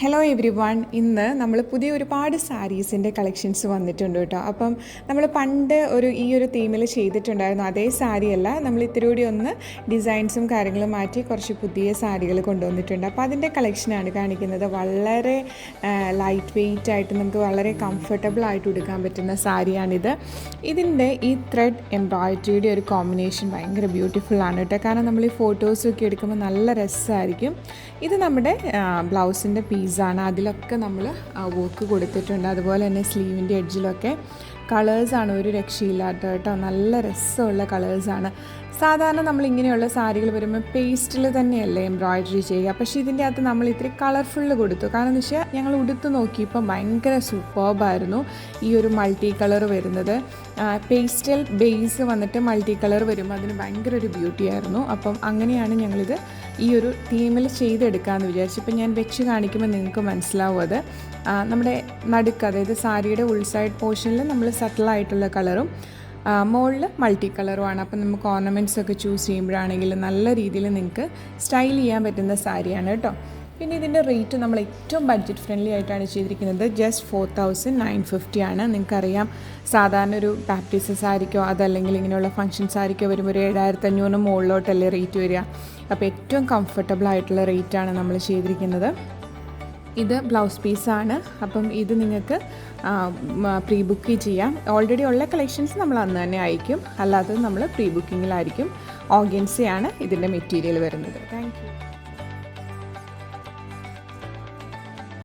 Hello every one. ഇന്ന് നമ്മൾ പുതിയ ഒരുപാട് സാരീസിൻ്റെ കളക്ഷൻസ് വന്നിട്ടുണ്ട് കേട്ടോ. അപ്പം നമ്മൾ പണ്ട് ഈ ഒരു തീമിൽ ചെയ്തിട്ടുണ്ടായിരുന്നു അതേ സാരിയല്ല, നമ്മൾ ഇത്തിരി കൂടി ഒന്ന് ഡിസൈൻസും കാര്യങ്ങളും മാറ്റി കുറച്ച് പുതിയ സാരികൾ കൊണ്ടുവന്നിട്ടുണ്ട്. അപ്പോൾ അതിൻ്റെ കളക്ഷനാണ് കാണിക്കുന്നത്. വളരെ ലൈറ്റ് വെയ്റ്റ് ആയിട്ട് നമുക്ക് വളരെ കംഫർട്ടബിൾ ആയിട്ട് ഉടുക്കാൻ പറ്റുന്ന സാരിയാണിത്. ഇതിൻ്റെ ഈ ത്രെഡ് എംബ്രോയിഡറിയുടെ ഒരു കോമ്പിനേഷൻ ഭയങ്കര ബ്യൂട്ടിഫുള്ളാണ് കേട്ടോ. കാരണം നമ്മൾ ഈ ഫോട്ടോസൊക്കെ എടുക്കുമ്പോൾ നല്ല രസമായിരിക്കും. ഇത് നമ്മുടെ ബ്ലൗസിൻ്റെ പീസാണ്. അതിലൊക്കെ നമ്മൾ വർക്ക് കൊടുത്തിട്ടുണ്ട്. അതുപോലെ തന്നെ സ്ലീവിൻ്റെ എഡ്ജിലൊക്കെ കളേഴ്സാണ് ഒരു രക്ഷയില്ലാത്ത കേട്ടോ. നല്ല രസമുള്ള കളേഴ്സാണ്. സാധാരണ നമ്മൾ ഇങ്ങനെയുള്ള സാരികൾ വരുമ്പോൾ പേസ്റ്റിൽ തന്നെയല്ലേ എംബ്രോയിഡറി ചെയ്യുക. പക്ഷേ ഇതിൻ്റെ അകത്ത് നമ്മൾ ഇത്തിരി കളർഫുള്ള് കൊടുത്തു. കാരണം എന്ന് വെച്ചാൽ ഞങ്ങൾ ഉടുത്ത് നോക്കിയപ്പോൾ ഭയങ്കര സൂപ്പർബായിരുന്നു ഈ ഒരു മൾട്ടി കളർ വരുന്നത്. പേസ്റ്റൽ ബേസ് വന്നിട്ട് മൾട്ടി കളർ വരുമ്പോൾ അതിന് ഭയങ്കര ഒരു ബ്യൂട്ടി ആയിരുന്നു. അപ്പം അങ്ങനെയാണ് ഞങ്ങളിത് ഈ ഒരു തീമിൽ ചെയ്തെടുക്കാമെന്ന് വിചാരിച്ചു. ഇപ്പം ഞാൻ വെച്ച് കാണിക്കുമ്പോൾ നിങ്ങൾക്ക് മനസ്സിലാവും അത്. നമ്മുടെ നടുക്ക്, അതായത് സാരിയുടെ ഉൾസൈഡ് പോർഷനിൽ നമ്മൾ സട്ടിലായിട്ടുള്ള കളറും മുകളിൽ മൾട്ടി കളറുമാണ്. അപ്പം നമുക്ക് ഓർണമെൻറ്റ്സ് ഒക്കെ ചൂസ് ചെയ്യുമ്പോഴാണെങ്കിൽ നല്ല രീതിയിൽ നിങ്ങൾക്ക് സ്റ്റൈൽ ചെയ്യാൻ പറ്റുന്ന സാരിയാണ് കേട്ടോ. പിന്നെ ഇതിൻ്റെ റേറ്റ് നമ്മൾ ഏറ്റവും ബഡ്ജറ്റ് ഫ്രണ്ട്ലി ആയിട്ടാണ് ചെയ്തിരിക്കുന്നത്. ജസ്റ്റ് 4950 ആണ്. നിങ്ങൾക്കറിയാം, സാധാരണ ഒരു ബാപ്റ്റിസം സാരിക്കോ അതല്ലെങ്കിൽ ഇങ്ങനെയുള്ള ഫംഗ്ഷൻ സാരിക്കോ വരുമ്പോൾ ഒരു 7500 മുകളിലോട്ടല്ലേ റേറ്റ് വരിക. അപ്പോൾ ഏറ്റവും കംഫർട്ടബിൾ ആയിട്ടുള്ള റേറ്റാണ് നമ്മൾ ചെയ്തിരിക്കുന്നത്. ഇത് ബ്ലൗസ് പീസാണ്. അപ്പം ഇത് നിങ്ങൾക്ക് പ്രീ ബുക്ക് ചെയ്യാം. ഓൾറെഡി ഉള്ള കളക്ഷൻസ് നമ്മൾ അന്ന് തന്നെ അയക്കും, അല്ലാതെ നമ്മൾ പ്രീ ബുക്കിങ്ങിലായിരിക്കും. ഓർഗൻസയാണ് ഇതിൻ്റെ മെറ്റീരിയൽ വരുന്നത്. Thank you.